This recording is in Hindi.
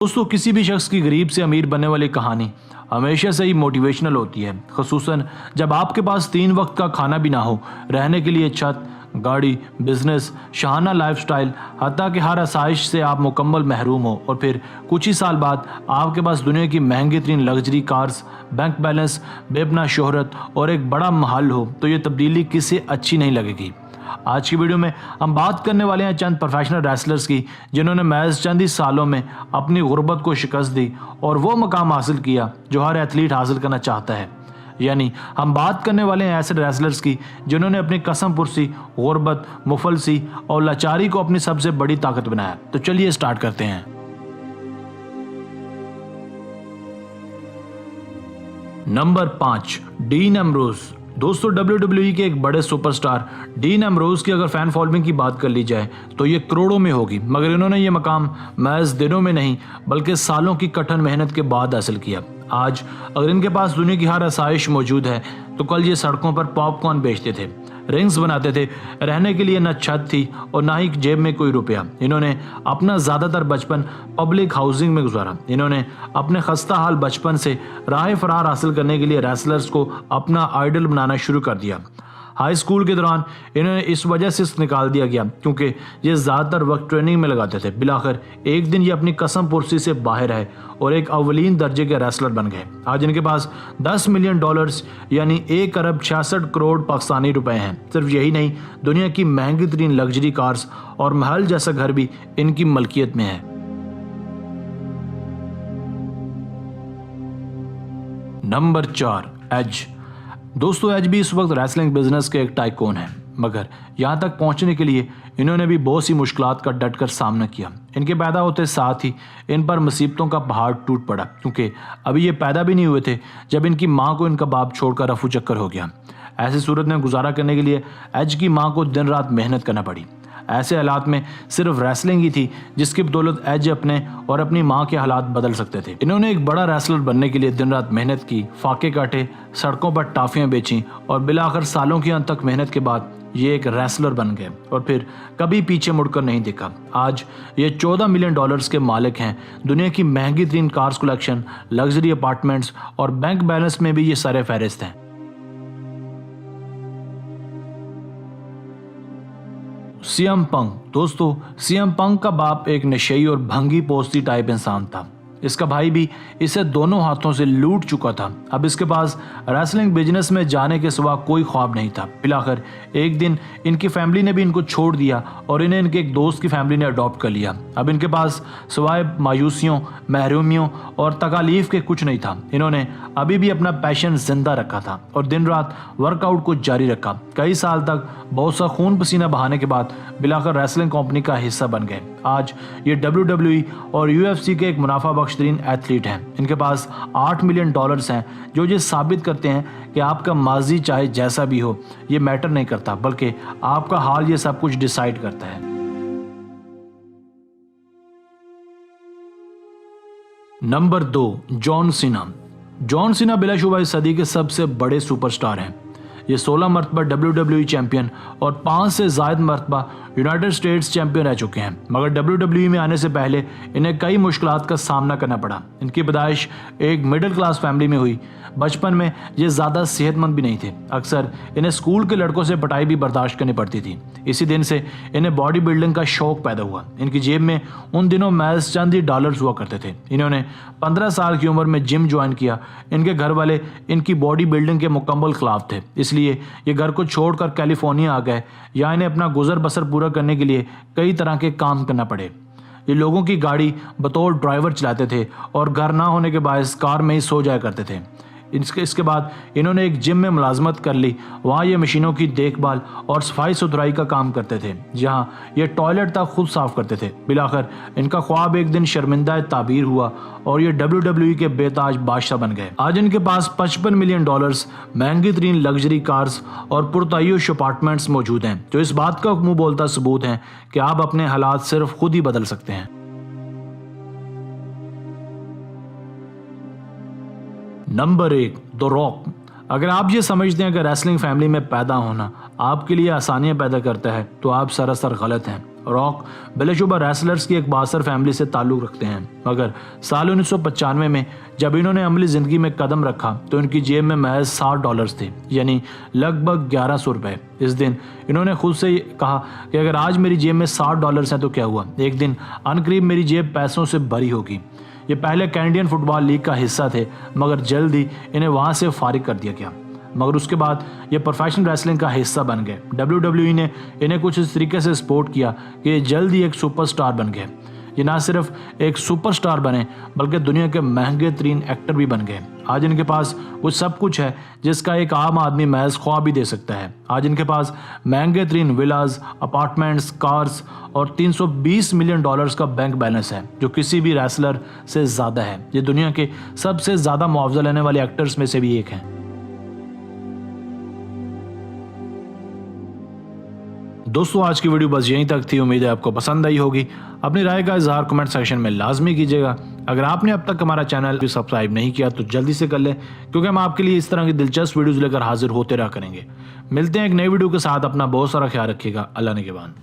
दोस्तों, किसी भी शख्स की गरीब से अमीर बनने वाली कहानी हमेशा से ही मोटिवेशनल होती है, खुसूसन जब आपके पास 3 वक्त का खाना भी ना हो, रहने के लिए छत, गाड़ी, बिजनेस, शाहाना लाइफस्टाइल, हत्ता कि हर आसाइश से आप मुकम्मल महरूम हो और फिर कुछ ही साल बाद आपके पास दुनिया की महंगी तरीन लग्जरी कार्स, बैंक बैलेंस, बेपना शोहरत और एक बड़ा महल हो, तो ये तब्दीली किसे अच्छी नहीं लगेगी। आज की वीडियो में हम बात करने वाले हैं चंद प्रोफेशनल रेसलर्स की, जिन्होंने महज चंद ही सालों में अपनी गुर्बत को शिकस्त दी और वो मकाम हासिल किया जो हर एथलीट हासिल करना चाहता है। यानी हम बात करने वाले हैं ऐसे रेसलर्स की जिन्होंने अपनी कसम पुरसी, गुर्बत, मुफलसी और लाचारी को अपनी सबसे बड़ी ताकत बनाया। तो चलिए स्टार्ट करते हैं। Number 5, dean Ambrose. दोस्तों, WWE के एक बड़े सुपरस्टार डीन एम्ब्रोज की अगर फैन फॉलोइंग की बात कर ली जाए तो ये करोड़ों में होगी, मगर इन्होंने ये मकाम महज दिनों में नहीं बल्कि सालों की कठिन मेहनत के बाद हासिल किया। आज अगर इनके पास दुनिया की हर आसाइश मौजूद है तो कल ये सड़कों पर पॉपकॉर्न बेचते थे, रिंग्स बनाते थे, रहने के लिए न छत थी और ना ही जेब में कोई रुपया। इन्होंने अपना ज़्यादातर बचपन पब्लिक हाउसिंग में गुजारा। इन्होंने अपने खस्ता हाल बचपन से राह फरार हासिल करने के लिए रेसलर्स को अपना आइडल बनाना शुरू कर दिया। हाई स्कूल के दौरान इन्हें इस वजह से निकाल दिया गया क्योंकि ये ज़्यादातर वक्त ट्रेनिंग में लगाते थे। बिलाखिर एक दिन ये अपनी कसम पुरसी से बाहर आए और एक अव्वलीन दर्जे के रेसलर बन गए। आज इनके पास $10 मिलियन यानी 1 अरब 66 करोड़ पाकिस्तानी रुपए हैं। सिर्फ यही नहीं, दुनिया की महंगी तरीन लग्जरी कार्स और महल जैसा घर भी इनकी मलकियत में है। Number 4, as. दोस्तों, एज भी इस वक्त रेसलिंग बिजनेस के एक टाइकून है, मगर यहाँ तक पहुँचने के लिए इन्होंने भी बहुत सी मुश्किलात का डट कर सामना किया। इनके पैदा होते साथ ही इन पर मुसीबतों का पहाड़ टूट पड़ा, क्योंकि अभी ये पैदा भी नहीं हुए थे जब इनकी माँ को इनका बाप छोड़कर रफू चक्कर हो गया। ऐसी सूरत में गुजारा करने के लिए एज की माँ को दिन रात मेहनत करना पड़ी। ऐसे हालात में सिर्फ रेसलिंग ही थी जिसकी बदौलत एज अपने और अपनी माँ के हालात बदल सकते थे। इन्होंने एक बड़ा रेसलर बनने के लिए दिन रात मेहनत की, फाके काटे, सड़कों पर टाफियाँ बेची और बिलाखिर सालों की अंत तक मेहनत के बाद ये एक रेसलर बन गए और फिर कभी पीछे मुड़कर नहीं देखा। आज ये $14 मिलियन के मालिक हैं। दुनिया की महंगी तरीन कार्स कलेक्शन, लग्जरी अपार्टमेंट्स और बैंक बैलेंस में भी ये सारे फहरिस्त हैं। CM Punk. दोस्तों, सीएम पंक का बाप एक नशेई और भंगी पोस्ती टाइप इंसान था। इसका भाई भी इसे दोनों हाथों से लूट चुका था। अब इसके पास रेसलिंग बिजनेस में जाने के सिवा कोई ख्वाब नहीं था। फिलहाल एक दिन इनकी फैमिली ने भी इनको छोड़ दिया और इन्हें इनके एक दोस्त की फैमिली ने अडॉप्ट कर लिया। अब इनके पास सिवाय मायूसियों, महरूमियों और तकालीफ के कुछ नहीं था। इन्होंने अभी भी अपना पैशन जिंदा रखा था और दिन रात वर्कआउट को जारी रखा। कई साल तक बहुत सा खून पसीना बहाने के बाद बिलाकर रेसलिंग कंपनी का हिस्सा बन गए। आज ये WWE और UFC के एक मुनाफा बख्शतरीन एथलीट हैं। इनके पास $8 मिलियन हैं, जो ये साबित करते हैं कि आपका माजी चाहे जैसा भी हो, ये मैटर नहीं करता, बल्कि आपका हाल ये सब कुछ डिसाइड करता है। Number 2, John Cena. John Cena बिलाशुबा इस सदी के सबसे बड़े सुपरस्टार हैं। ये 16 मरतबा WWE चैंपियन और 5 से ज़ायद मरतबा यूनाइटेड स्टेट्स चैंपियन रह चुके हैं, मगर WWE में आने से पहले इन्हें कई मुश्किलात का सामना करना पड़ा। इनकी पैदाइश एक मिडिल क्लास फैमिली में हुई। बचपन में ये ज़्यादा सेहतमंद भी नहीं थे। अक्सर इन्हें स्कूल के लड़कों से पिटाई भी बर्दाश्त करनी पड़ती थी। इसी दिन से इन्हें बॉडी बिल्डिंग का शौक पैदा हुआ। इनकी जेब में उन दिनों महज चंद ही डॉलर्स हुआ करते थे। इन्होंने 15 साल की उम्र में जिम ज्वाइन किया। इनके घर वाले इनकी बॉडी बिल्डिंग के मुकम्मल खिलाफ थे, इसलिए ये घर को छोड़कर कैलिफोर्निया आ गए। यहाँ इन्हें अपना गुजर बसर पूरा करने के लिए कई तरह के काम करना पड़े। ये लोगों की गाड़ी बतौर ड्राइवर चलाते थे और घर ना होने के बायस कार में ही सो जाया करते थे। इसके बाद इन्होंने एक जिम में मुलाजमत कर ली। वहाँ ये मशीनों की देखभाल और सफाई सुथराई का काम करते थे, जहाँ ये टॉयलेट तक खुद साफ करते थे। बिलाखिर इनका ख्वाब एक दिन शर्मिंदा ताबीर हुआ और ये WWE के बेताज बादशाह बन गए। आज इनके पास $55 मिलियन, महंगी तरीन लग्जरी कार्स और पुरतायुश अपार्टमेंट्स मौजूद हैं, जो इस बात का मुंह बोलता सबूत है कि आप अपने हालात सिर्फ खुद ही बदल सकते हैं। Number 1, the rock. अगर आप ये समझते हैं कि रेसलिंग फैमिली में पैदा होना आपके लिए आसानियां पैदा करता है तो आप सरासर गलत हैं। रॉक बिलाशुबा रेसलर्स की एक बासर फैमिली से ताल्लुक़ रखते हैं, मगर साल 1995 में जब इन्होंने अमली ज़िंदगी में कदम रखा तो इनकी जेब में महज $60 थे, यानी लगभग 1100 रुपये। इस दिन इन्होंने खुद से कहा कि अगर आज मेरी जेब में $60 हैं तो क्या हुआ, एक दिन अनकरीब मेरी जेब पैसों से भरी होगी। ये पहले कैनेडियन फुटबॉल लीग का हिस्सा थे, मगर जल्द ही इन्हें वहाँ से फारिग कर दिया गया। मगर उसके बाद ये प्रोफेशनल रेसलिंग का हिस्सा बन गए। WWE ने इन्हें कुछ इस तरीके से सपोर्ट किया कि ये जल्द ही एक सुपरस्टार बन गए। ये ना सिर्फ एक सुपरस्टार बने बल्कि दुनिया के महंगे तरीन एक्टर भी बन गए। आज इनके पास वो सब कुछ है जिसका एक आम आदमी महज ख्वाब भी दे सकता है। आज इनके पास महंगे तरीन विलाज, अपार्टमेंट्स, कार्स और $320 मिलियन का बैंक बैलेंस है, जो किसी भी रेसलर से ज़्यादा है। ये दुनिया के सबसे ज़्यादा मुआवजा लेने वाले एक्टर्स में से भी एक हैं। दोस्तों, आज की वीडियो बस यहीं तक थी। उम्मीद है आपको पसंद आई होगी। अपनी राय का इजहार कमेंट सेक्शन में लाजमी कीजिएगा। अगर आपने अब तक हमारा चैनल भी सब्सक्राइब नहीं किया तो जल्दी से कर लें, क्योंकि हम आपके लिए इस तरह की दिलचस्प वीडियोस लेकर हाजिर होते रहा करेंगे। मिलते हैं एक नई वीडियो के साथ। अपना बहुत सारा ख्याल रखिएगा। अल्लाह ने के बाद।